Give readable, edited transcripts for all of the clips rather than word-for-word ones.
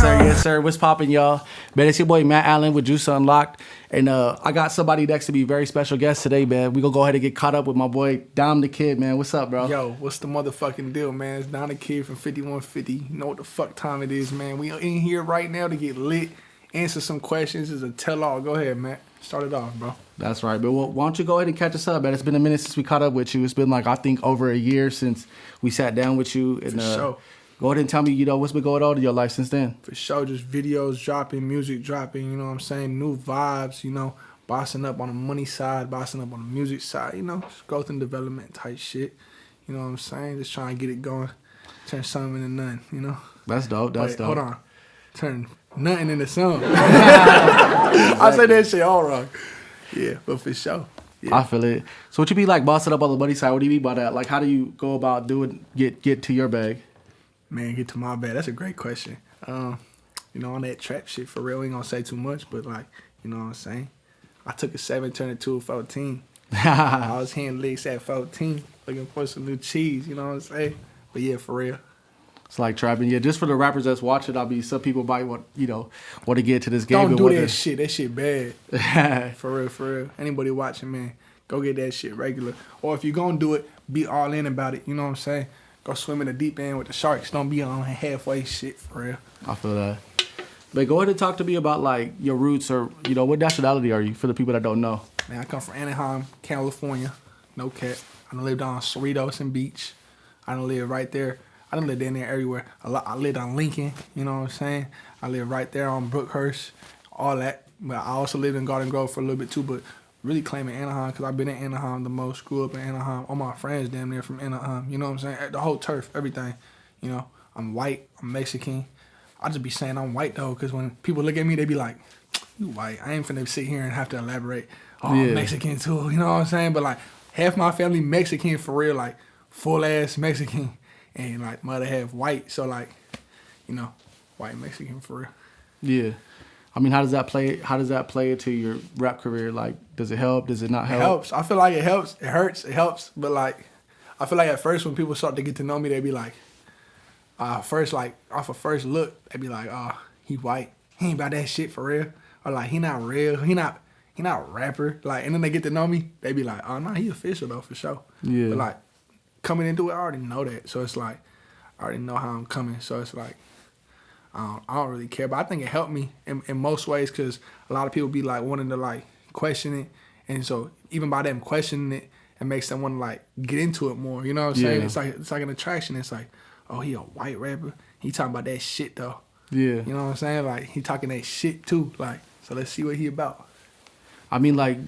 sir, yes, sir. What's poppin', y'all? Man, it's your boy Matt Allen with Juice Unlocked. And I got somebody next to me, very special guest today, man. We gonna go ahead and get caught up with my boy Domthekid, man. What's up, bro? Yo, what's the motherfucking deal, man? It's Domthekid from 5150. You know what the fuck time it is, man. We are in here right now to get lit, answer some questions. It's a tell-all. Go ahead, Matt. Start it off, bro. That's right, but why don't you go ahead and catch us up, man? It's been a minute since we caught up with you. It's been like, I think, over a year since we sat down with you. And, For sure. Go ahead and tell me, what's been going on in your life since then. For sure, just videos dropping, music dropping, you know what I'm saying? New vibes, bossing up on the money side, bossing up on the music side, just growth and development type shit. You know what I'm saying? Just trying to get it going, turn something into nothing, That's dope, dope. Hold on. Turn nothing into something. I say that shit all wrong. Yeah, but for sure. Yeah. I feel it. So what you be like bossing up on the money side? What do you mean by that? Like, how do you go about get to your bag? Man, get to my bag. That's a great question. On that trap shit, for real, we ain't gonna say too much, but like, you know what I'm saying? I took a 7, turned it to a 14. I was hitting licks at 14, looking for some new cheese, you know what I'm saying? But yeah, for real. It's like trapping. Yeah, just for the rappers that's watching, some people might want to get to this game. Don't do that shit. That shit bad. For real. Anybody watching, man, go get that shit regular. Or if you're gonna do it, be all in about it, you know what I'm saying? Go swim in the deep end with the sharks. Don't be on halfway shit, for real. I feel that. But go ahead and talk to me about, like, your roots or, what nationality are you, for the people that don't know? Man, I come from Anaheim, California. No cap. I done lived on Cerritos and Beach. I done lived right there. I done lived in there everywhere. I lived on Lincoln, you know what I'm saying? I lived right there on Brookhurst, all that. But I also lived in Garden Grove for a little bit, too, but really claiming Anaheim because I've been in Anaheim the most, grew up in Anaheim. All my friends damn near from Anaheim, you know what I'm saying? The whole turf, everything, I'm white, I'm Mexican. I just be saying I'm white though because when people look at me, they be like, you white. I ain't finna sit here and have to elaborate. Oh, yeah. I'm Mexican too, you know what I'm saying? But like half my family Mexican for real, like full ass Mexican and like mother half white. So like, white Mexican for real. Yeah. I mean, how does that play into your rap career? Like, does it help? Does it not help? It helps. I feel like it helps. It hurts. It helps. But like, I feel like at first when people start to get to know me, they be like, first like off a first look, they be like, oh, he white. He ain't about that shit for real. Or like, he not real. He not a rapper. Like, and then they get to know me, they be like, oh no, he official though for sure. Yeah. But like, coming into it, I already know that. So it's like, I already know how I'm coming. So it's like, I don't really care, but I think it helped me in most ways because a lot of people be like wanting to like question it, and so even by them questioning it, it makes them want to like get into it more. You know what I'm saying? It's like an attraction. It's like, oh, he a white rapper. He talking about that shit though. Yeah. You know what I'm saying? Like he talking that shit too. Like, so let's see what he about. I mean, like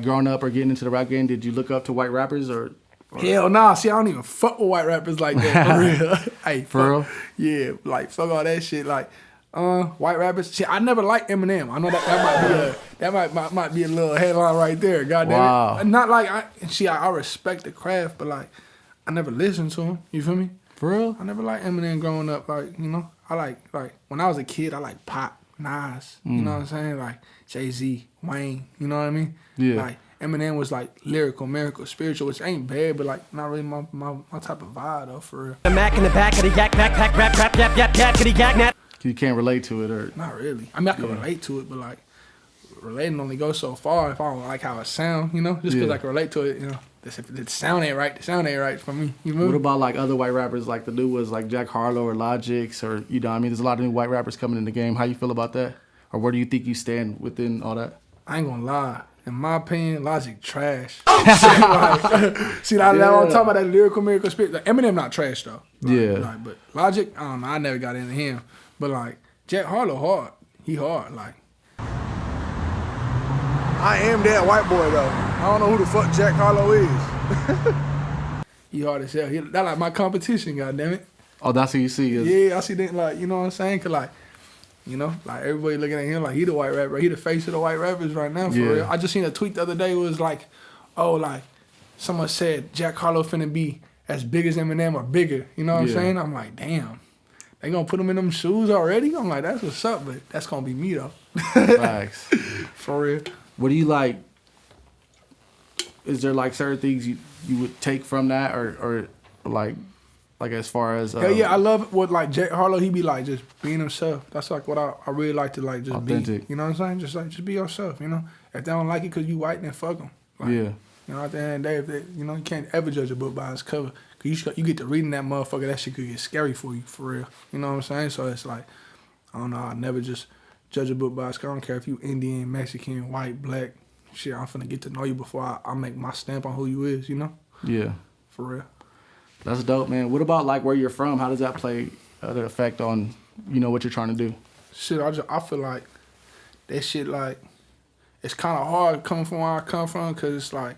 growing up or getting into the rap game, did you look up to white rappers or? Hell nah. See, I don't even fuck with white rappers like that, for real. Hey, for real? Yeah, like fuck all that shit. Like, white rappers. Shit, I never liked Eminem. I know that might be a little headline right there. Goddamn. Wow. It. Not like I respect the craft, but like I never listened to him. You feel me? For real? I never liked Eminem growing up. Like, I like when I was a kid, I like Pop, Nas. You know what I'm saying? Like Jay-Z, Wayne. You know what I mean? Yeah. Like Eminem was like lyrical, miracle, spiritual, which ain't bad, but like not really my type of vibe though, for real. The Mac in the back of the yak, backpack, rap, rap, yap, yap, yakety yak, nat. You can't relate to it or? Not really. I mean, I can relate to it, but like relating only goes so far if I don't like how it sound, Just because I can relate to it, If the sound ain't right, the sound ain't right for me. You know? What about like other white rappers, like the new ones, like Jack Harlow or Logic, or I mean, there's a lot of new white rappers coming in the game. How you feel about that, or where do you think you stand within all that? I ain't gonna lie. In my opinion, Logic trash. See, now I'm talking about that lyrical miracle spirit. Like, Eminem not trash though. But Logic, I don't know. I never got into him. But like Jack Harlow, hard. He hard. Like I am that white boy though. I don't know who the fuck Jack Harlow is. He hard as hell. That like my competition. Goddammit. Oh, that's who you see. Yeah, I see that. Like, you know what I'm saying? Cause like. Like everybody looking at him like he the white rapper. He the face of the white rappers right now, for real. I just seen a tweet the other day. It was like, oh, like someone said Jack Harlow finna be as big as Eminem or bigger. You know what I'm saying? I'm like, damn, they gonna put him in them shoes already? I'm like, that's what's up, but that's gonna be me though. Facts. For real. What do you like? Is there like certain things you would take from that or like Like as far as Hell yeah, I love what like Jack Harlow. He be like just being himself. That's like what I really like to like just authentic. be. You know what I'm saying? Just be yourself. You know, if they don't like it because you white, then fuck them. Like, yeah. You know, at the end of the day, if they, you know, you can't ever judge a book by its cover. Cause you get to reading that motherfucker, that shit could get scary for you, for real. You know what I'm saying? So it's like, I don't know, I never just judge a book by its cover. I don't care if you Indian, Mexican, white, black. Shit, I'm finna get to know you before I make my stamp on who you is, you know? Yeah. For real. That's dope, man. What about like where you're from? How does that play the effect on, you know, what you're trying to do? Shit, I feel like that shit like, it's kind of hard coming from where I come from because it's like,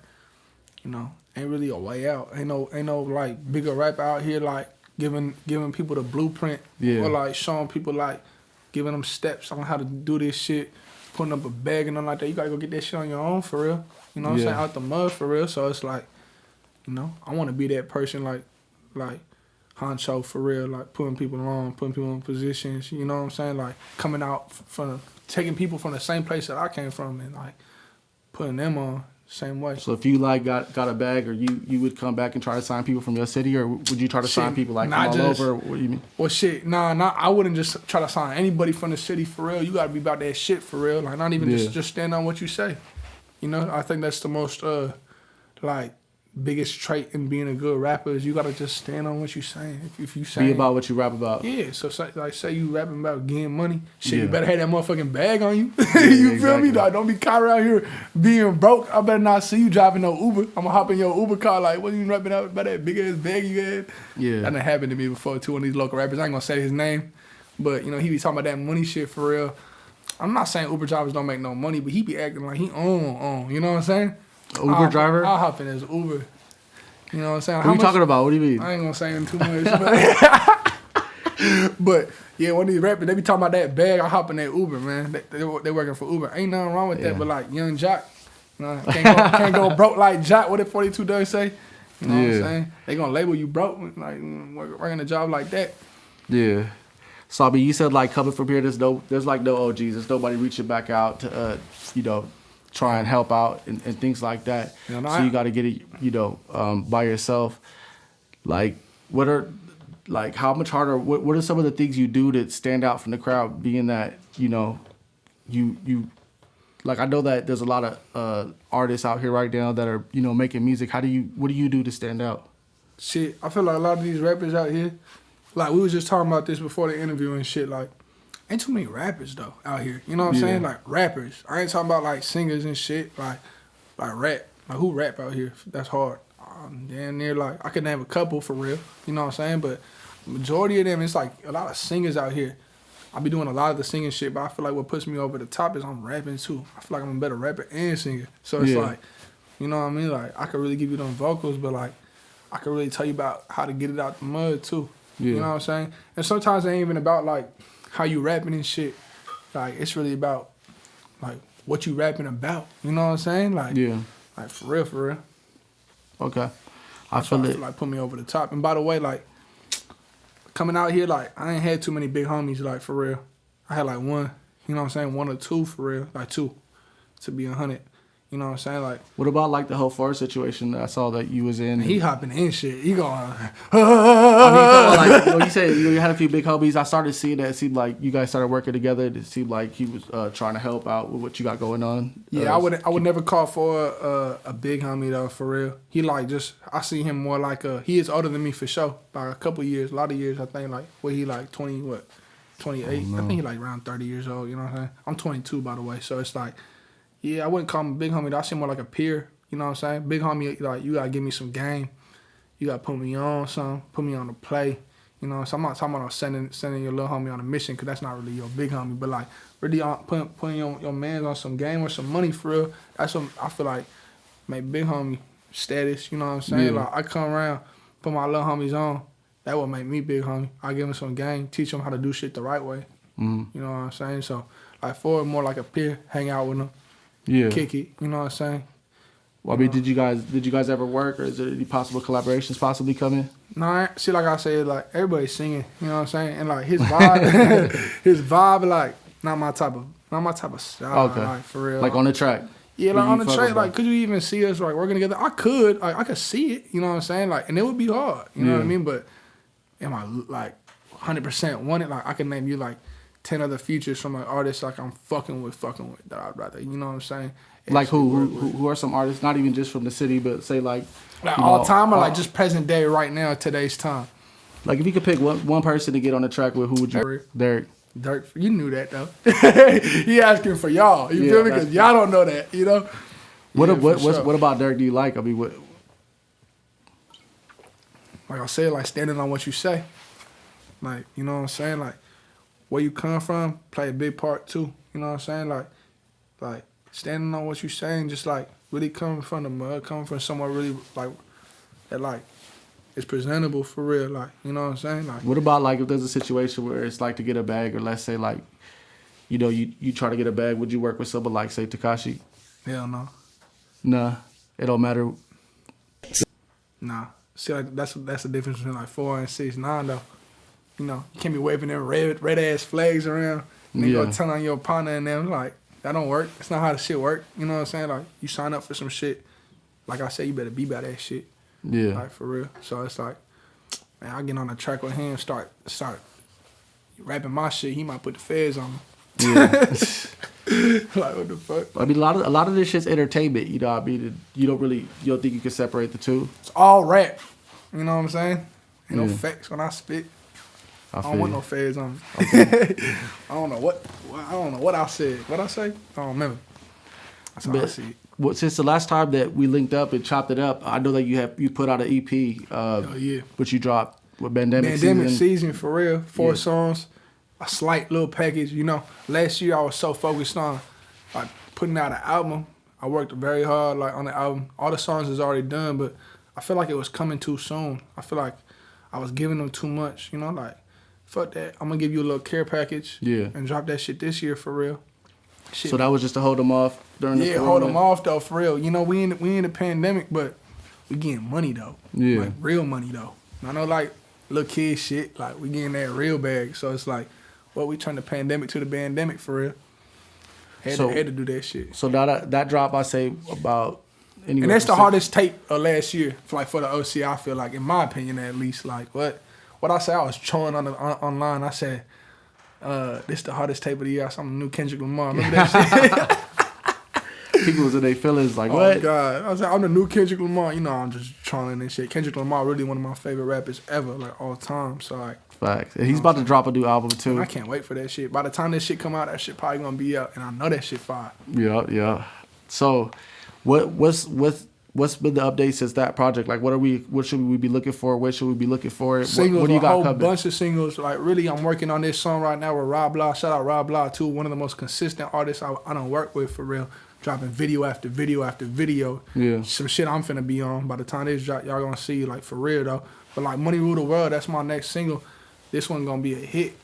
you know, ain't really a way out. Ain't no like bigger rapper out here like giving people the blueprint or like showing people like giving them steps on how to do this shit, putting up a bag and nothing like that. You gotta go get that shit on your own for real. You know what I'm saying? Out the mud for real. So it's like, you know, I want to be that person like honcho for real, like putting people on, putting people in positions. You know what I'm saying? Like coming out from taking people from the same place that I came from and like putting them on. Same way. So if you like got a bag, or you would come back and try to sign people from your city, or would you try to sign people like from all over? What do you mean? Well, shit, I wouldn't just try to sign anybody from the city for real. You gotta be about that shit for real. Like not even just stand on what you say. You know, I think that's the most like biggest trait in being a good rapper is you gotta just stand on what you saying. If you say be about what you rap about. Yeah. So say you rapping about getting money, shit, you better have that motherfucking bag on you. Yeah, you feel me? Dog? Don't be caught around here being broke. I better not see you driving no Uber. I'm gonna hop in your Uber car like, what you rapping about that big ass bag you had? Yeah. That done happened to me before too. One of these local rappers, I ain't gonna say his name, but you know he be talking about that money shit for real. I'm not saying Uber drivers don't make no money, but he be acting like he on. You know what I'm saying? Uber driver? I'll hop in his Uber. You know what I'm saying? What are you talking about? What do you mean? I ain't gonna say him too much. But yeah, one of these rappers, they be talking about that bag. I hop in that Uber, man. They working for Uber. Ain't nothing wrong with that, but like young Jack, you know, can't go broke like Jack. What did 42 does say? You know what I'm saying? They gonna label you broke, like working a job like that. Yeah. So I mean, you said like coming from here, there's like no OGs. There's nobody reaching back out to, you know, try and help out and things like that. So you got to get it, you know, by yourself. Like, how much harder? What are some of the things you do to stand out from the crowd? Being that, you know, you like, I know that there's a lot of artists out here right now that are, you know, making music. What do you do to stand out? Shit, I feel like a lot of these rappers out here, like we was just talking about this before the interview and shit, like, ain't too many rappers though out here. You know what I'm saying? Like rappers. I ain't talking about like singers and shit. Like rap. Like who rap out here? That's hard. Damn near like I could name a couple for real. You know what I'm saying? But majority of them, it's like a lot of singers out here. I be doing a lot of the singing shit, but I feel like what puts me over the top is I'm rapping too. I feel like I'm a better rapper and singer. So it's like, you know what I mean? Like I could really give you them vocals, but like I could really tell you about how to get it out the mud too. You know what I'm saying? And sometimes it ain't even about like how you rapping and shit. Like it's really about like what you rapping about. You know what I'm saying? Like like for real. Okay. I feel like put me over the top. And by the way, like coming out here, like I ain't had too many big homies, like for real. I had like one, you know what I'm saying, one or two for real, like two, to be 100. You know what I'm saying? Like, what about like the whole Phora situation that I saw that you was in? He hopping in shit. He going. I mean, like, you know, you said you had a few big homies. I started seeing that. It seemed like you guys started working together. It seemed like he was trying to help out with what you got going on. Yeah, I would never call for a big homie though, for real. He like just I see him more like he is older than me for sure, by a couple years, a lot of years. I think like he like 28. I think he like around 30 years old. You know what I'm saying? I'm 22 by the way, so it's like. Yeah, I wouldn't call him a big homie. I see him more like a peer. You know what I'm saying? Big homie, like, you got to give me some game. You got to put me on something, put me on the play. You know, so I'm not talking about sending your little homie on a mission because that's not really your big homie. But, like, really putting your man on some game or some money for real, that's what I feel like make big homie status. You know what I'm saying? Like, I come around, put my little homies on. That would make me big homie. I give him some game, teach him how to do shit the right way. You know what I'm saying? So, like, Phora more like a peer, hang out with him. Kick it, you know what I'm saying? Well, I mean, did you guys ever work, or is there any possible collaborations possibly coming? Nah, see, like I said, like everybody's singing, you know what I'm saying? And like his vibe, like not my type of style, okay. Like for real. Like on the track. Yeah, like on the track, like could you even see us like working together? I could see it, you know what I'm saying? Like, and it would be hard, you know what I mean? But am I like 100% wanted? Like I can name you like 10 other features from like artists like I'm fucking with that I'd rather, you know what I'm saying? Like who are some artists, not even just from the city, but say like all time or like just present day right now, today's time? Like if you could pick one person to get on the track with, who would you? Derek. Dirk, you knew that though. He asking for y'all. You feel me? Because y'all don't know that, you know. What about Dirk do you like? I mean, what? Like I said, like standing on what you say. Like, you know what I'm saying? Like where you come from play a big part too. You know what I'm saying? Like standing on what you saying, just like really coming from the mud, coming from somewhere really like that like it's presentable for real. Like, you know what I'm saying? Like what about like if there's a situation where it's like to get a bag, or let's say like, you know, you try to get a bag, would you work with someone like say Tekashi? Hell no. Nah, it don't matter. Nah. See, like that's the difference between like 4 and 6 9 though. You know, you can't be waving them red ass flags around and then go tell on your partner and them like that don't work. It's not how the shit work. You know what I'm saying? Like you sign up for some shit. Like I said, you better be about that shit. Yeah. Like for real. So it's like, man, I get on the track with him, start rapping my shit. He might put the feds on me. Yeah. Like what the fuck? I mean, a lot of this shit's entertainment. You know what I mean? You don't think you can separate the two? It's all rap. You know what I'm saying? Ain't no facts when I spit. I don't want no feds on me. Okay. I don't know what I said. What I say? I don't remember. That's how I see it. Well, since the last time that we linked up and chopped it up, I know that you put out an EP, which you dropped with Pandemic Season for real, 4 songs, a slight little package. You know, last year I was so focused on like putting out an album. I worked very hard like on the album. All the songs is already done, but I feel like it was coming too soon. I feel like I was giving them too much. You know, like fuck that. I'm gonna give you a little care package. Yeah. And drop that shit this year for real. Shit. So that was just to hold them off during the corona? Hold them off though for real. You know, we in the pandemic, but we getting money though. Yeah. Like real money though. I know like little kid shit, like we getting that real bag. So it's like, well, we turned the pandemic to the pandemic for real. Had to do that shit. So that drop, I say about anywhere. And that's the hardest tape of last year, for the OC. I feel like, in my opinion at least, like what I say, I was trolling online. I said, this is the hardest tape of the year. I saw the new Kendrick Lamar. Remember that shit? People was in their feelings like, what? Oh, God. I was like, I'm the new Kendrick Lamar. You know, I'm just trolling and shit. Kendrick Lamar really one of my favorite rappers ever, like all time. So, like. Facts. And he's about to drop a new album, too. I can't wait for that shit. By the time this shit come out, that shit probably going to be out. And I know that shit fire. Yeah. So, what's been the update since that project? Like, what should we be looking for? What should we be looking for? Singles, what do you got a whole bunch of singles. Like, really, I'm working on this song right now with Rob Blah. Shout out Rob Blah, too. One of the most consistent artists I done work with, for real. Dropping video after video after video. Yeah. Some shit I'm finna be on. By the time this drop, y'all gonna see, like, for real, though. But, like, Money Rule the World, that's my next single. This one gonna be a hit.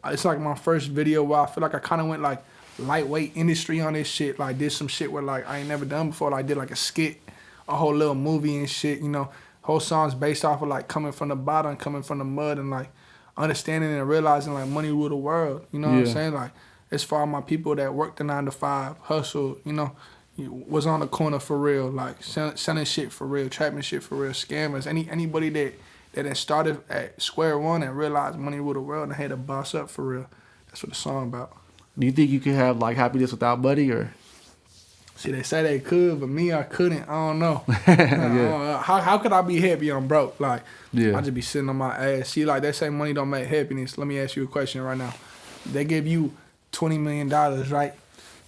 It's like my first video where I feel like I kind of went, like, lightweight industry on this shit. Like, did some shit where, like, I ain't never done before. Like, did, like, a skit, a whole little movie and shit, you know. Whole song's based off of, like, coming from the bottom, coming from the mud, and, like, understanding and realizing, like, money rule the world. You know what I'm saying? Like, it's for all my people that work the 9 to 5, hustle, you know, was on the corner for real, like, selling shit for real, trapping shit for real, scammers. Anybody that had started at square one and realized money rule the world and had to boss up for real. That's what the song about. Do you think you could have, like, happiness without money, or? See, they say they could, but me, I couldn't. I don't know. How could I be happy? I'm broke. Like, I just be sitting on my ass. See, like, they say money don't make happiness. Let me ask you a question right now. They give you $20 million, right,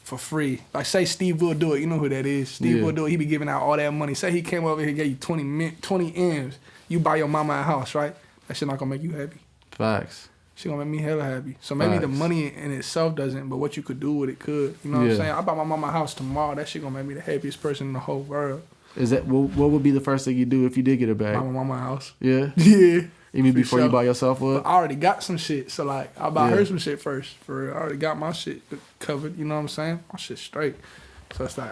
for free. Like, say Steve will do it. You know who that is. Steve will do it. He be giving out all that money. Say he came over here and gave you 20 M's. You buy your mama a house, right? That shit not gonna make you happy. Facts. She gonna make me hella happy. So maybe the money in itself doesn't, but what you could do with it could. You know what I'm saying? I buy my mama a house tomorrow. That shit gonna make me the happiest person in the whole world. Is that what would be the first thing you do if you did get a bag? Buy my mama a house. Yeah. Yeah. Even before you buy yourself one? I already got some shit, so like I buy her some shit first. For real. I already got my shit covered. You know what I'm saying? My shit straight. So it's like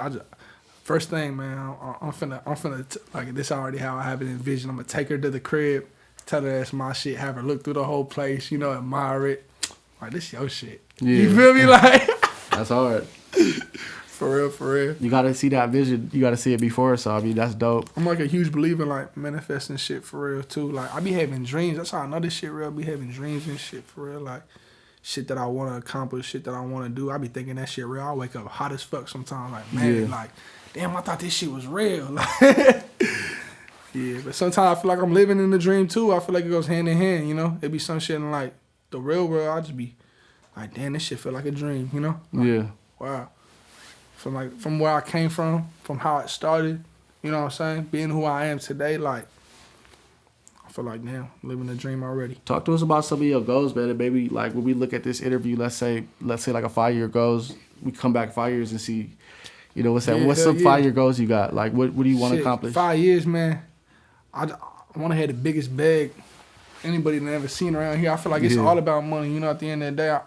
first thing, man. I'm finna like this. Already how I have it envisioned. I'm gonna take her to the crib, tell her that's my shit, have her look through the whole place. You know, admire it. Like, this your shit. Yeah. You feel me? Like that's hard. For real, for real. You gotta see that vision. You gotta see it before. So I mean, that's dope. I'm like a huge believer in like manifesting shit for real too. Like I be having dreams. That's how I know this shit real. I be having dreams and shit for real. Like shit that I want to accomplish, shit that I want to do. I be thinking that shit real. I wake up hot as fuck sometimes. Like man, like damn, I thought this shit was real. Like yeah, but sometimes I feel like I'm living in the dream too. I feel like it goes hand in hand. You know, it be some shit in like the real world. I just be like, damn, this shit feel like a dream. You know? Like, yeah. Wow. From where I came from how it started, you know what I'm saying? Being who I am today, like, I feel like, damn, living a dream already. Talk to us about some of your goals, man. And maybe, like, when we look at this interview, let's say like a 5-year goals, we come back 5 years and see, you know, what's that? Yeah, What's some 5-year goals you got? Like, what do you want to accomplish? 5 years, man. I want to have the biggest bag anybody that ever seen around here. I feel like it's all about money. You know, at the end of the day,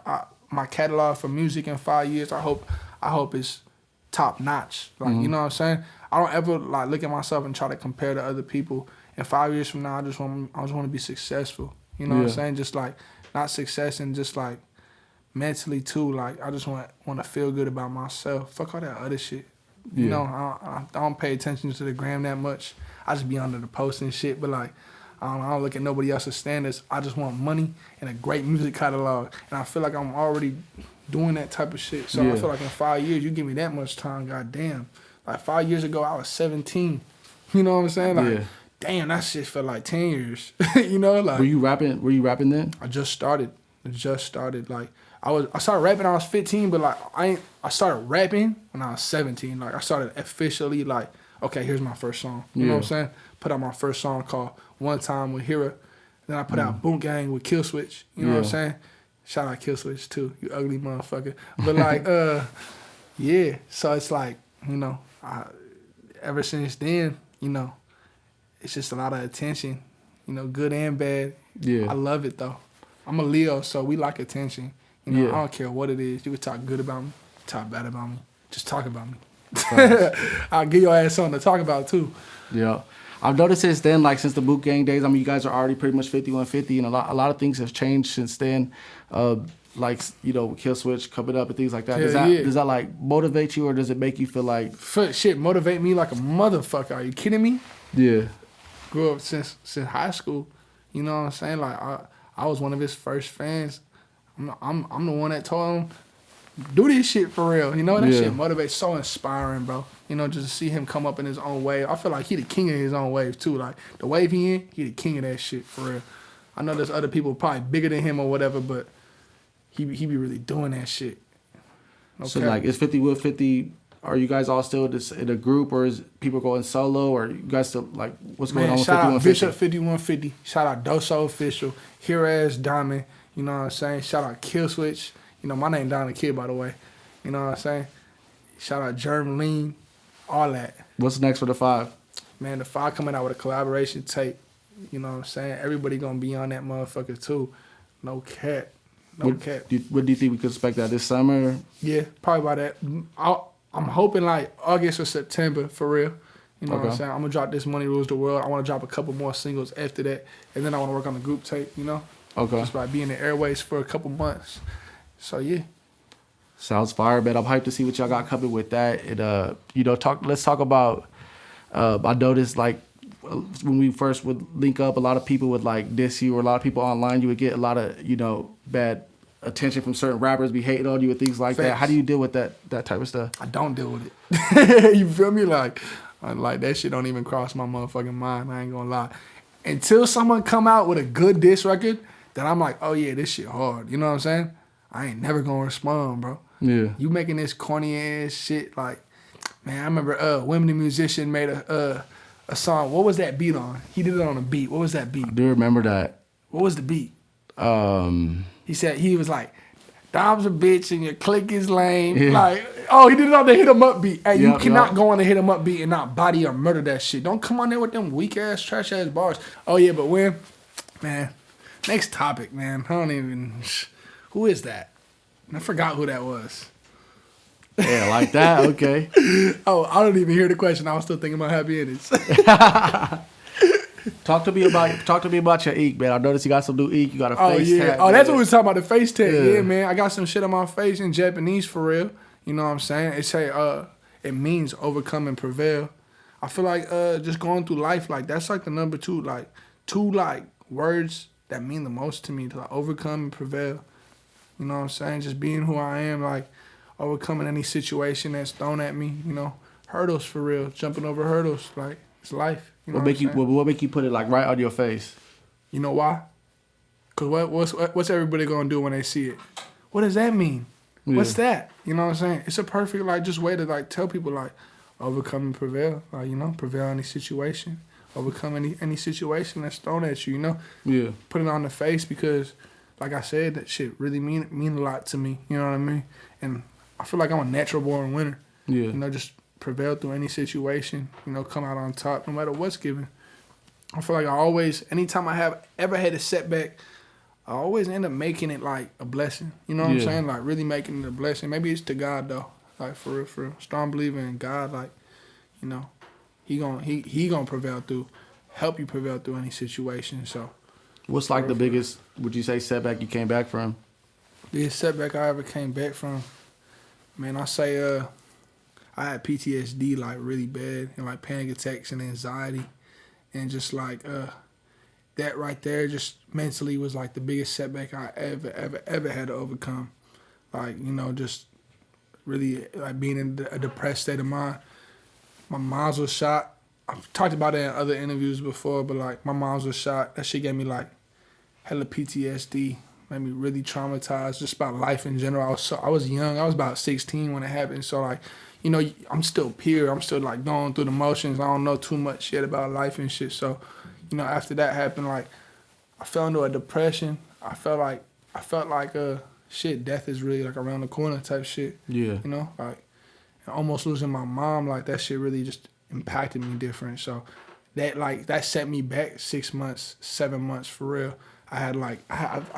my catalog for music in 5 years, I hope it's top notch. Like, you know what I'm saying? I don't ever like look at myself and try to compare to other people. And 5 years from now, I just want to be successful. You know what I'm saying? Just like not success and just like mentally too. Like I just want to feel good about myself. Fuck all that other shit. You know, I don't pay attention to the gram that much. I just be under the post and shit. But like I don't look at nobody else's standards. I just want money and a great music catalog. And I feel like I'm already doing that type of shit. So I feel like in 5 years, you give me that much time, goddamn. Like 5 years ago, I was 17. You know what I'm saying? Like, damn, that shit felt like 10 years. You know, like. Were you rapping then? I just started. Like I started rapping when I was 15, but like I started rapping when I was 17. Like I started officially like, okay, here's my first song. You know what I'm saying? Put out my first song called One Time with Hira. Then I put out Boom Gang with Kxllswxtch. You know what I'm sayaying? Shout out Kxllswxtch too, you ugly motherfucker. But like, yeah. So it's like, you know, ever since then, you know, it's just a lot of attention, you know, good and bad. Yeah. I love it though. I'm a Leo, so we like attention. You know, I don't care what it is. You can talk good about me, talk bad about me. Just talk about me. I'll give your ass something to talk about too. Yeah. I've noticed since then, like since the Boot Gang days, I mean, you guys are already pretty much 5150, and a lot of things have changed since then. Like, you know, Kxllswxtch coming up and things like that. Does that like motivate you, or does it make you feel like shit motivate me like a motherfucker? Are you kidding me? Yeah. Grew up since high school. You know what I'm saying? Like I was one of his first fans. I'm the one that told him, do this shit for real. You know, that shit motivates, so inspiring, bro. You know, just to see him come up in his own wave. I feel like he the king of his own wave, too. Like, the wave he in, he the king of that shit, for real. I know there's other people probably bigger than him or whatever, but he be really doing that shit. Okay. So, like, is 50 with 50, are you guys all still in a group, or is people going solo, or you guys still, like, what's going on with 5150? Shout out Bishop 5150. Shout out Doso Official. Here Diamond. You know what I'm saying? Shout out Kxllswxtch. You know, my name Domthekid, by the way. You know what I'm saying? Shout out Germ Lean, all that. What's next for the 5? Man, the 5 coming out with a collaboration tape. You know what I'm saying? Everybody gonna be on that motherfucker too. No cap. What do you think we could expect that this summer? Yeah, probably by that. I'm hoping like August or September, for real. You know what I'm saying? I'm gonna drop this Money Rules the World. I wanna drop a couple more singles after that. And then I wanna work on the group tape, you know? Okay. Just by being in the airways for a couple months. So yeah. Sounds fire, man. I'm hyped to see what y'all got coming with that. And you know, let's talk about I noticed like when we first would link up, a lot of people would like diss you, or a lot of people online, you would get a lot of, you know, bad attention from certain rappers, be hating on you and things like that. How do you deal with that type of stuff? I don't deal with it. You feel me? Like that shit don't even cross my motherfucking mind. I ain't gonna lie. Until someone come out with a good diss record, then I'm like, oh yeah, this shit hard. You know what I'm saying? I ain't never gonna respond, bro. Yeah. You making this corny ass shit, like, man, I remember Women the Musician made a song. What was that beat on? He did it on a beat. What was that beat? I do remember that. What was the beat? He said, he was like, Dom's a bitch and your clique is lame. Yeah. Like, oh, he did it on the Hit 'em Up beat. Hey, you cannot go on the Hit 'em Up beat and not body or murder that shit. Don't come on there with them weak ass, trash ass bars. Oh yeah, but man, next topic, man. I don't even, who is that? I forgot who that was. Yeah, like that? Okay. Oh, I don't even hear the question. I was still thinking about happy endings. Talk to me about your ink, man. I noticed you got some new ink. You got a face tag. Oh, that's what we was talking about, the face tag. Yeah, man. I got some shit on my face in Japanese, for real. You know what I'm saying? It say it means overcome and prevail. I feel like just going through life, like that's like the number two words that mean the most to me, to like overcome and prevail. You know what I'm saying? Just being who I am, like overcoming any situation that's thrown at me, you know. Hurdles for real, jumping over hurdles, like it's life. You know what make you put it like right on your face? You know why? Cause what's everybody gonna do when they see it? What does that mean? Yeah. What's that? You know what I'm saying? It's a perfect like just way to like tell people like overcome and prevail. Like, you know, prevail any situation. Overcome any situation that's thrown at you, you know? Yeah. Put it on the face because like I said, that shit really mean a lot to me. You know what I mean? And I feel like I'm a natural born winner. Yeah. You know, just prevail through any situation, you know, come out on top no matter what's given. I feel like I always, anytime I have ever had a setback, I always end up making it like a blessing. You know what I'm saying? Like really making it a blessing. Maybe it's to God though. Like for real. Strong believer in God, like, you know, he gonna prevail through, help you prevail through any situation. So what's like the biggest, would you say, setback you came back from? Biggest setback I ever came back from, man, I say I had PTSD like really bad and like panic attacks and anxiety, and just like that right there just mentally was like the biggest setback I ever had to overcome. Like, you know, just really like being in a depressed state of mind. My mom's was shot. I've talked about it in other interviews before, but like my mom's was shot. That shit gave me like hella PTSD. Made me really traumatized just about life in general. I was young. I was about 16 when it happened. So like, you know, I'm still pure. I'm still like going through the motions. I don't know too much yet about life and shit. So, you know, after that happened, like I fell into a depression. I felt like shit, death is really like around the corner type shit. Yeah. You know, like and almost losing my mom, like that shit really just impacted me different. So that set me back 6 months, 7 months for real. I'd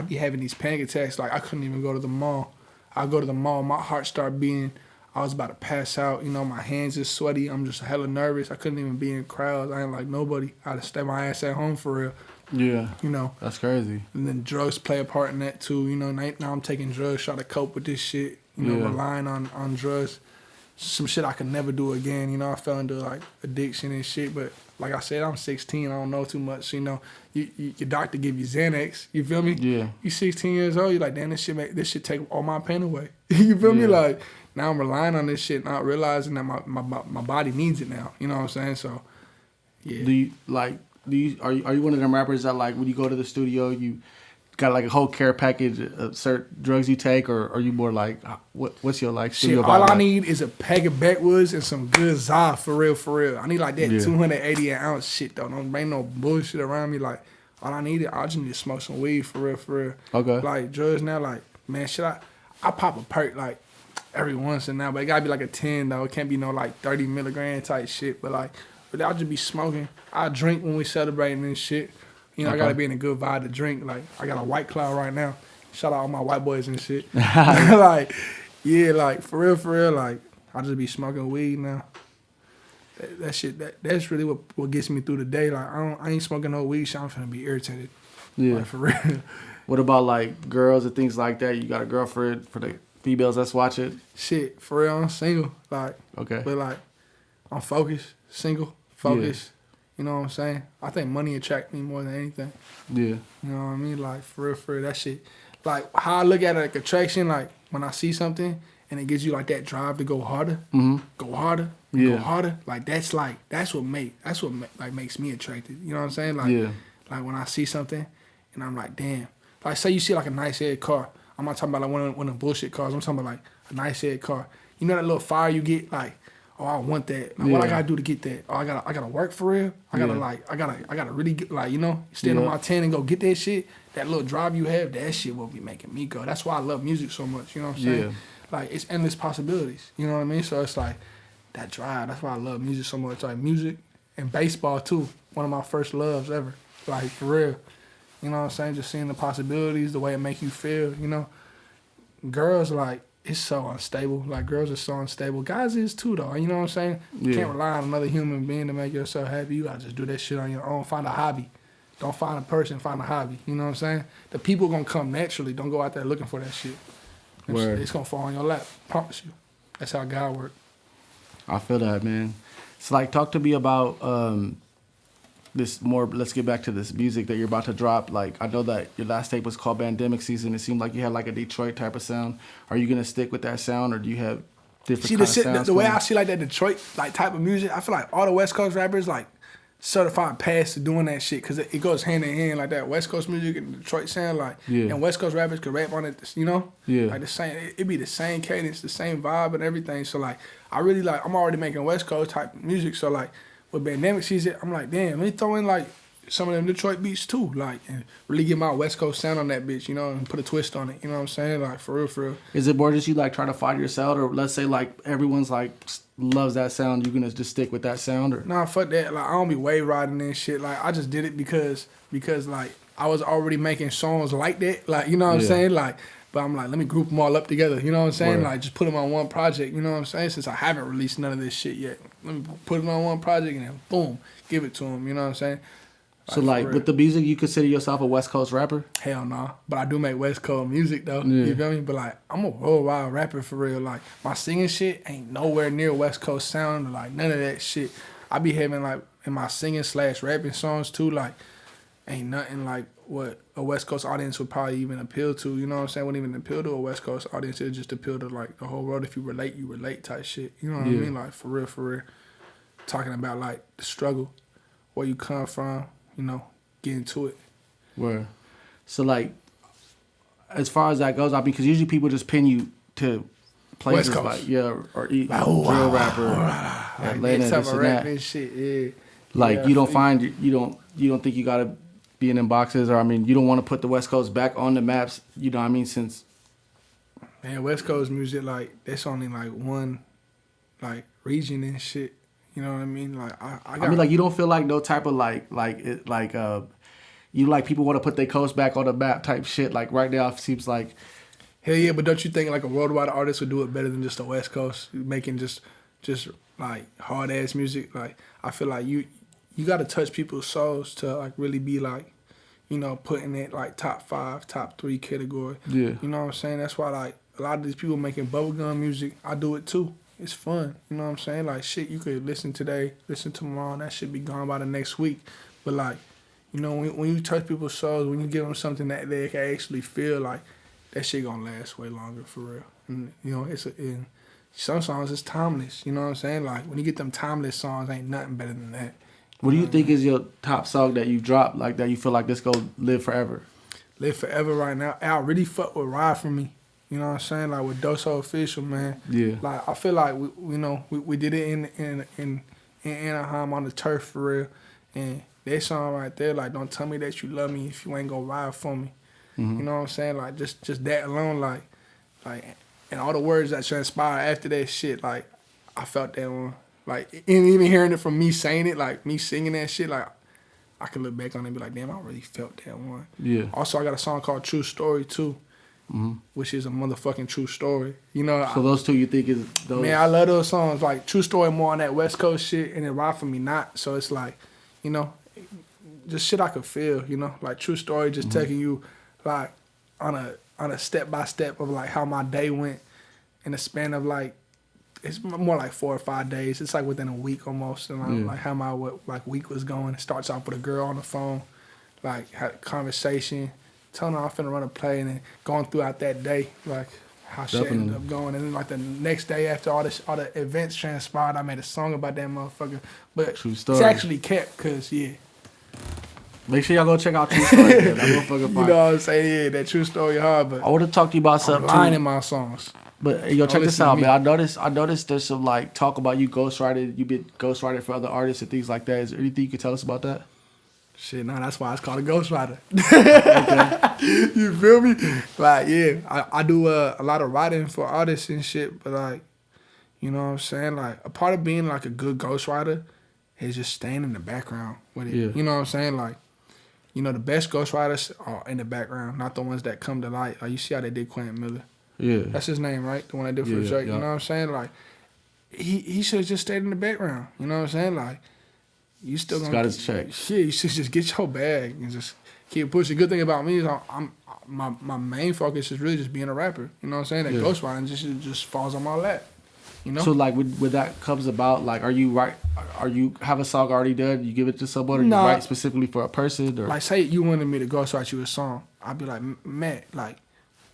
be having these panic attacks. Like I couldn't even go to the mall. I'd go to the mall, my heart started beating. I was about to pass out. You know, my hands is sweaty. I'm just hella nervous. I couldn't even be in crowds. I ain't like nobody. I'd have stayed my ass at home for real. Yeah. You know. That's crazy. And then drugs play a part in that too. You know, now I'm taking drugs, trying to cope with this shit. You know, relying on drugs. Some shit I could never do again. You know, I fell into like addiction and shit. But like I said, I'm 16. I don't know too much. So, you know, your doctor give you Xanax. You feel me? Yeah. You 16 years old. You're like, damn, this shit take all my pain away. You feel me? Like now I'm relying on this shit, not realizing that my body needs it now. You know what I'm saying? So, yeah. Are you one of them rappers that like when you go to the studio you got like a whole care package of certain drugs you take, or are you more like what's your like studio shit, vibe? All I need is a pack of backwoods and some good za for real. I need like that 280 an ounce shit though. Don't bring no bullshit around me. Like all I just need to smoke some weed for real. Okay. Like drugs now, like man, I pop a perk like every once in a while, but it gotta be like a 10 though. It can't be no like 30 milligram type shit. But I'll just be smoking. I drink when we celebrating and shit. You know, I gotta be in a good vibe to drink. Like, I got a White Cloud right now. Shout out all my white boys and shit. Like, for real, like, I just be smoking weed now. That shit, that's really what gets me through the day. Like, I ain't smoking no weed, so I'm finna be irritated. Yeah. Like, for real. What about, like, girls and things like that? You got a girlfriend for the females that's watching? Shit, for real, I'm single. Like, okay. But, like, I'm focused, single, focused. Yeah. You know what I'm saying? I think money attracts me more than anything. Yeah. You know what I mean? Like, for real, that shit. Like, how I look at it, like, attraction, like, when I see something and it gives you, like, that drive to go harder, go harder, like, that's what makes me attracted. You know what I'm saying? Like, like, when I see something and I'm like, damn. Like, say you see, like, a nice-head car. I'm not talking about, like, one of the bullshit cars. I'm talking about, like, a nice-head car. You know that little fire you get? Like, oh, I want that. Like, what I gotta do to get that? Oh, I gotta work for real. I gotta really get, like, you know, stand on my 10 and go get that shit. That little drive you have, that shit will be making me go. That's why I love music so much. You know what I'm saying? Like, it's endless possibilities. You know what I mean? So it's like that drive. That's why I love music so much. Like music and baseball too. One of my first loves ever. Like, for real. You know what I'm saying? Just seeing the possibilities, the way it make you feel. You know, girls, like, it's so unstable. Like, girls are so unstable. Guys is too, though. You know what I'm saying? You can't rely on another human being to make yourself happy. You gotta just do that shit on your own. Find a hobby. Don't find a person, find a hobby. You know what I'm saying? The people gonna come naturally. Don't go out there looking for that shit. It's gonna fall on your lap. Promise you. That's how God works. I feel that, man. So, like, talk to me about this more. Let's get back to this music that you're about to drop. Like, I know that your last tape was called Pandemic Season. It seemed like you had like a Detroit type of sound. Are you gonna stick with that sound, or do you have different kind of sounds? The way I see like that Detroit like type of music, I feel like all the West Coast rappers like certified pass to doing that shit because it goes hand in hand like that West Coast music and Detroit sound like and West Coast rappers could rap on it, you know, like the same, it be the same cadence, the same vibe and everything. So like I really like, I'm already making West Coast type of music, so like with Pandemic Season I'm like, damn, let me throw in like some of them Detroit beats too, like, and really get my West Coast sound on that bitch, you know, and put a twist on it, you know what I'm saying, like for real. Is it more just you like trying to find your sound, or let's say like everyone's like loves that sound, you gonna just stick with that sound, or? Nah, fuck that. Like I don't be wave riding and shit. Like I just did it because like I was already making songs like that. Like you know what I'm saying. Like, but I'm like, let me group them all up together. You know what I'm saying. Like just put them on one project. You know what I'm saying. Since I haven't released none of this shit yet, let me put them on one project and then boom, give it to them. You know what I'm saying. So like with the music, you consider yourself a West Coast rapper? Hell no, but I do make West Coast music though. You feel me? But like I'm a worldwide rapper for real. Like my singing shit ain't nowhere near West Coast sound or like none of that shit. I be having like in my singing / rapping songs too. Like ain't nothing like what a West Coast audience would probably even appeal to. You know what I'm saying? Wouldn't even appeal to a West Coast audience. It just appeal to like the whole world. If you relate type shit. You know what I mean? Like for real. Talking about like the struggle, where you come from. You know, get into it. Where, so like, as far as that goes, I mean, because usually people just pin you to places like drill rapper, Atlanta, this and that. And shit, Like you don't find you don't think you gotta be in them boxes, or I mean, you don't want to put the West Coast back on the maps. You know what I mean? Since man, West Coast music like that's only like one like region and shit. You know what I mean? Like I mean, like you don't feel like no type of you like people want to put their coast back on the map type shit. Like right now, it seems like hell yeah, but don't you think like a worldwide artist would do it better than just the West Coast making just like hard ass music? Like I feel like you got to touch people's souls to like really be like, you know, putting it like top 5, top 3 category. Yeah, you know what I'm saying? That's why like a lot of these people making bubblegum music, I do it too. It's fun, you know what I'm saying? Like, shit, you could listen today, listen tomorrow, and that shit be gone by the next week. But, like, you know, when you touch people's souls, when you give them something that they can actually feel, like, that shit gonna last way longer, for real. And, you know, some songs, it's timeless, you know what I'm saying? Like, when you get them timeless songs, ain't nothing better than that. What do you think is your top song that you dropped, like, that you feel like this go live forever? Live forever right now. Al really fuck with Ride For Me. You know what I'm saying? Like with Doso Official, man. Yeah. Like I feel like we did it in Anaheim on the turf for real. And that song right there, like don't tell me that you love me if you ain't gonna ride for me. Mm-hmm. You know what I'm saying? Like just that alone, like and all the words that transpired after that shit, like I felt that one. Like and even hearing it from me saying it, like me singing that shit, like I can look back on it and be like, damn, I really felt that one. Yeah. Also I got a song called True Story too. Mm-hmm. Which is a motherfucking true story, you know. So those two you think is those? Man, I love those songs. Like True Story more on that West Coast shit, and then Ride For Me not. So it's like, you know, just shit I could feel, you know. Like True Story just taking you like on a step by step of like how my day went in the span of like it's more like 4 or 5 days. It's like within a week almost, and like how my week was going. It starts off with a girl on the phone, like had a conversation. Telling her I'm finna run a play and then going throughout that day, like how shit ended up going. And then like the next day after all the events transpired, I made a song about that motherfucker. But True Story. It's actually kept, cause Make sure y'all go check out True Story. That motherfucker you know what I'm saying? Yeah, that True Story hard, but I want to talk to you about something lying too. in my songs. But yo, check this out, man. I noticed there's some like talk about you ghostwriting. You been ghostwriting for other artists and things like that. Is there anything you could tell us about that? Shit, nah, that's why it's called a ghostwriter. Okay. You feel me? Like, yeah, I do a lot of writing for artists and shit, but like, you know what I'm saying? Like, a part of being like a good ghostwriter is just staying in the background with it. Yeah. You know what I'm saying? Like, you know, the best ghostwriters are in the background, not the ones that come to light. Like, you see how they did Quentin Miller. Yeah. That's his name, right? The one that did for Drake. You know what I'm saying? Like, he should have just stayed in the background. You know what I'm saying? Like, you still gonna got his check. Shit, you should just get your bag and just keep pushing. Good thing about me is my main focus is really just being a rapper. You know what I'm saying? That ghostwriting just falls on my lap. You know. So like when that comes about, like, are you have a song already done? You give it to someone, or you write specifically for a person, or like say you wanted me to ghostwrite you a song, I'd be like, Matt, like,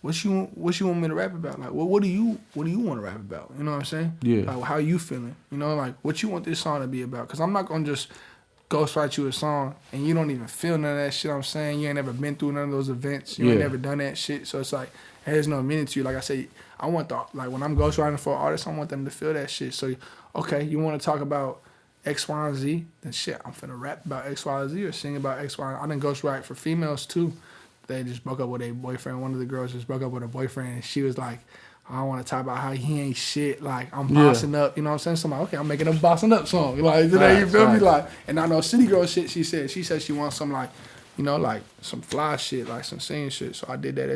what you want me to rap about? Like, what do you want to rap about? You know what I'm saying? Yeah. Like, how you feeling? You know, like, what you want this song to be about? Because I'm not gonna just ghostwrite you a song and you don't even feel none of that shit I'm saying. You ain't never been through none of those events. You ain't never done that shit. So it's like, it has no meaning to you. Like I say, I want like when I'm ghostwriting for an artist, I want them to feel that shit. So, okay, you want to talk about X, Y, and Z? Then shit, I'm finna rap about X, Y, and Z or sing about X, Y. I done ghostwrite for females too. They just broke up with a boyfriend. One of the girls just broke up with a boyfriend, and she was like, I want to talk about how he ain't shit. Like, I'm bossing up. You know what I'm saying? So I'm like, okay, I'm making a bossing up song. Like, today, you feel me? Like, and I know City Girl shit, she said she wants some, like, you know, like, some fly shit, like, some singing shit. So I did that.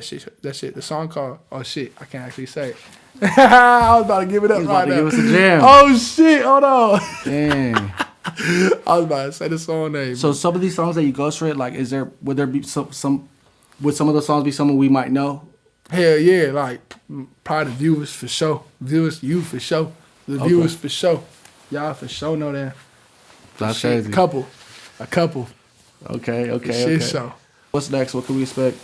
That shit. The song called, oh, shit, I can't actually say it. I was about to give it up right now. Give us a jam. Oh, shit, hold on. Dang. I was about to say the song name. So some of these songs that you ghostwrite, like, would there be some would some of the songs be someone we might know? Hell yeah, like probably the viewers for sure. Viewers, you for sure. The viewers for sure. Y'all for sure know that. That's crazy. A couple. Okay. Shit, so. What's next? What can we expect?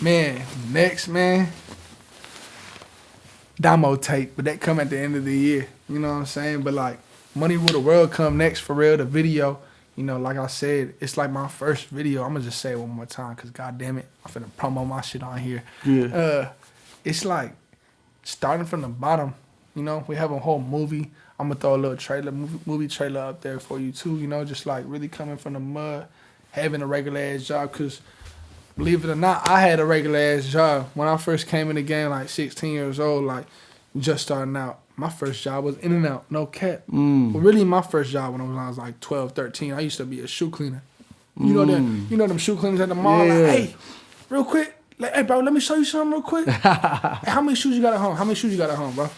Man, next, man. Demo tape, but that come at the end of the year. You know what I'm saying? But like, Money Rule the World come next for real, the video. You know, like I said, it's like my first video. I'm going to just say it one more time because, goddamn it, I'm finna promo my shit on here. Yeah. It's like starting from the bottom. You know, we have a whole movie. I'm going to throw a little trailer, movie trailer up there for you, too. You know, just like really coming from the mud, having a regular-ass job because, believe it or not, I had a regular-ass job. When I first came in the game, like 16 years old, like just starting out. My first job was in and out, no cap. But really, my first job when I was like 12, 13, I used to be a shoe cleaner. You know them shoe cleaners at the mall. Yeah. Like, hey, real quick, like, hey bro, let me show you something real quick. Hey, how many shoes you got at home? Bro?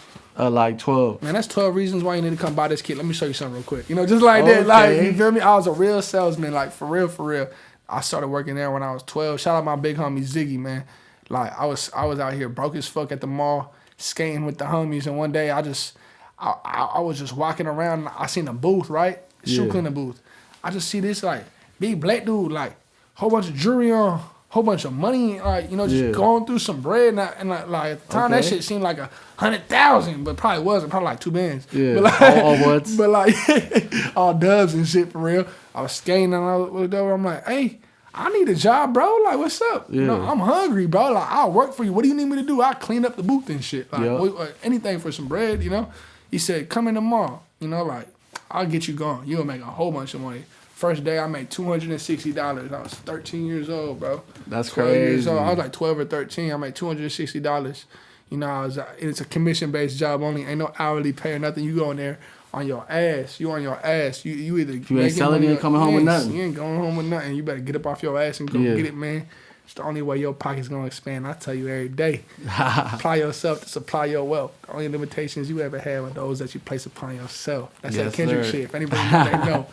Like 12. Man, that's 12 reasons why you need to come buy this kit. Let me show you something real quich. You know, just like that. Like, you feel me? I was a real salesman, like for real. I started working there when I was 12. Shout out my big homie Ziggy, man. Like I was out here broke as fuck at the mall, skating with the homies, and one day I was just walking around and I seen a booth, right? Shoe cleaner booth. I just see this like big black dude, like whole bunch of jewelry on, whole bunch of money, like, you know, just going through some bread, and like at the time that shit seemed like 100,000, but probably wasn't, probably like 2 bands. Yeah, but like, all ones. But like all dubs and shit for real. I was skating and I was over. I'm like, hey, I need a job, bro. Like, what's up? Yeah. You know, I'm hungry, bro. Like, I'll work for you. What do you need me to do? I'll clean up the booth and shit. Like, anything for some bread, you know? He said, come in tomorrow. You know, like, I'll get you going. You'll make a whole bunch of money. First day, I made $260. I was 13 years old, bro. That's 12 crazy. years old. I was like 12 or 13. I made $260. You know, it's a commission-based job only. Ain't no hourly pay or nothing. You go in there on your ass. You on your ass. You either you ain't selling it, coming home with nothing. You ain't going home with nothing. You better get up off your ass and go get it, man. It's the only way your pocket's gonna expand. I tell you every day. Apply yourself to supply your wealth. The only limitations you ever have are those that you place upon yourself. That's that Kendrick shit. If anybody knows, they know.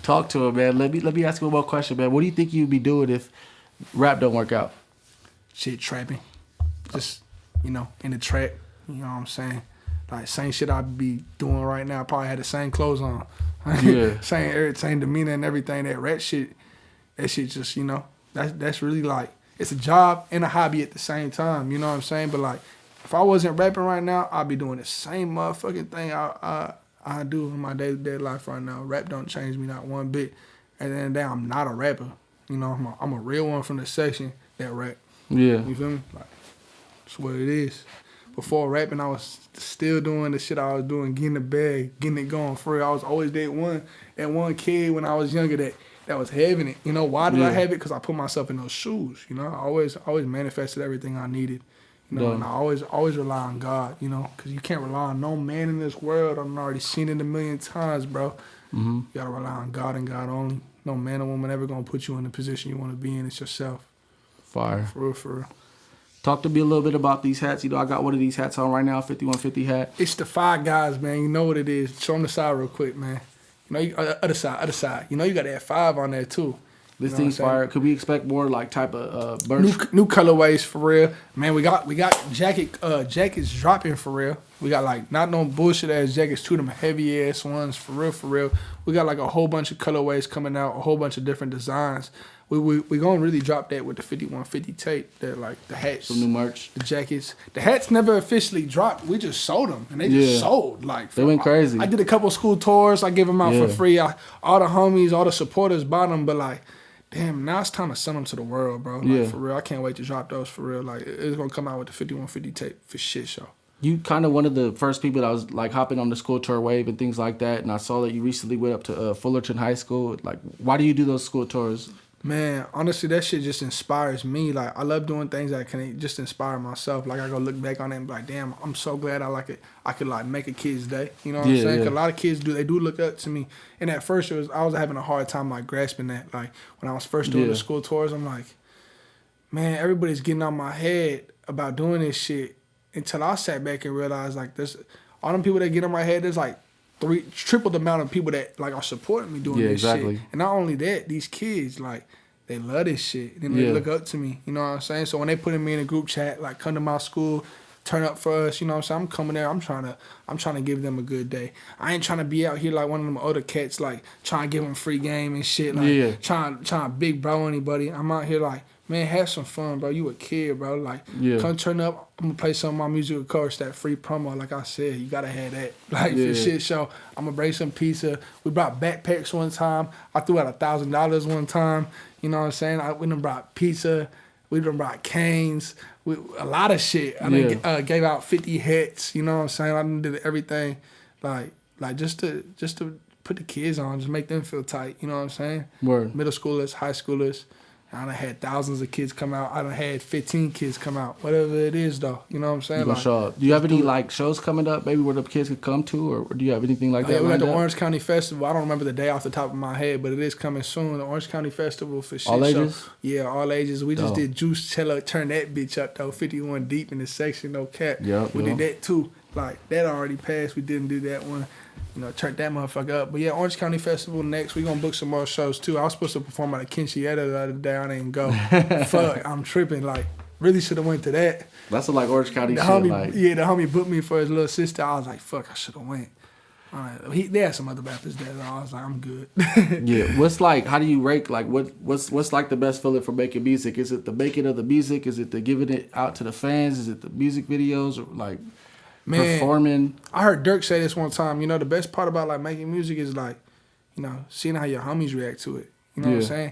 Talk to him, man. Let me ask you one more question, man. What do you think you'd be doing if rap don't work out? Shit, trapping. Just, you know, in the trap. You know what I'm saying? Like, same shit I'd be doing right now. I probably had the same clothes on. Yeah. same demeanor and everything. That rap shit, that shit just, you know, that's really like, it's a job and a hobby at the same time. You know what I'm saying? But like, if I wasn't rapping right now, I'd be doing the same motherfucking thing I do in my day-to-day life right now. Rap don't change me not one bit. At the end of the day, I'm not a rapper. You know, I'm a real one from the section that rap. Yeah. You feel me? Like, that's what it is. Before rapping, I was still doing the shit I was doing, getting the bag, getting it going for real. I was always that one kid when I was younger that was having it. You know, why did I have it? Because I put myself in those shoes. You know, I always manifested everything I needed. You know, and I always rely on God, you know, because you can't rely on no man in this world. I've already seen it a million times, bro. Mm-hmm. You got to rely on God and God only. No man or woman ever going to put you in the position you want to be in. It's yourself. Fire. For real. Talk to me a little bit about these hats. You know, I got one of these hats on right now, 5150 hat. It's the Five Guys, man. You know what it is. Show them the side real quick, man. You know, other side. You know, you got that 5 on there, too. This thing's fire. Could we expect more like type of merch? New colorways for real, man. We got jacket. Jackets dropping for real. We got like not no bullshit ass jackets, too, them heavy ass ones, for real, for real. We got like a whole bunch of colorways coming out, a whole bunch of different designs. We gonna really drop that with the 5150 tape. That like the hats, some new merch, the jackets. The hats never officially dropped. We just sold them, and they just sold. Like they went crazy. I did a couple school tours. I gave them out for free. All the homies, all the supporters bought them. But like, damn, now it's time to send them to the world, bro. Like for real, I can't wait to drop those for real. Like it's gonna come out with the 5150 tape for shit show. You kind of one of the first people that was like hopping on the school tour wave and things like that. And I saw that you recently went up to Fullerton High School. Like, why do you do those school tours? Man, honestly, that shit just inspires me. Like, I love doing things that can just inspire myself. Like, I go look back on it and be like, damn, I'm so glad I could like make a kid's day. You know what I'm saying? 'Cause a lot of kids they do look up to me. And at first, I was having a hard time like grasping that. Like, when I was first doing the school tours, I'm like, man, everybody's getting on my head about doing this shit. Until I sat back and realized like this, all them people that get on my head, there's like triple the amount of people that like are supporting me doing this shit. And not only that, these kids like they love this shit and they look up to me. You know what I'm saying? So when they put me in a group chat, like come to my school, turn up for us. You know what I'm saying? I'm coming there. I'm trying to give them a good day. I ain't trying to be out here like one of them other cats like trying to give them free game and shit. Like trying to big bro anybody. I'm out here like, man, have some fun, bro. You a kid, bro. Like, come turn up. I'm going to play some of my music, of course, that free promo. Like I said, you got to have that. Like, for shit show, I'm going to bring some pizza. We brought backpacks one time. I threw out $1,000 one time. You know what I'm saying? We done brought pizza. We done brought canes. A lot of shit. I done gave out 50 hats. You know what I'm saying? I done did everything. Like just to put the kids on, just make them feel tight. You know what I'm saying? Word. Middle schoolers, high schoolers. I done had thousands of kids come out. I done had 15 kids come out. Whatever it is, though. You know what I'm saying? Like, show up. Do you have any like shows coming up, maybe where the kids could come to, or do you have anything like that? Yeah, we got the Orange County Festival. I don't remember the day off the top of my head, but it is coming soon. The Orange County Festival for shit. All ages? Yeah, all ages. We just did Juice Cello, turn that bitch up though. 51 deep in the section, no cap. We did that too. Like that already passed. We didn't do that one. You know, turn that motherfucker up. But yeah, Orange County Festival next. We gonna book some more shows too. I was supposed to perform at a Kxllswxtch the other day. I didn't go. Fuck, I'm tripping. Like, really should have went to that. That's like Orange County shit. The homie booked me for his little sister. I was like, fuck, I should have went. They had some other rappers there. So I was like, I'm good. What's like? How do you rank? Like, what's like the best feeling for making music? Is it the making of the music? Is it the giving it out to the fans? Is it the music videos or like? Man, performing. I heard Dirk say this one time. You know, the best part about like making music is like, you know, seeing how your homies react to it. You know what I'm saying?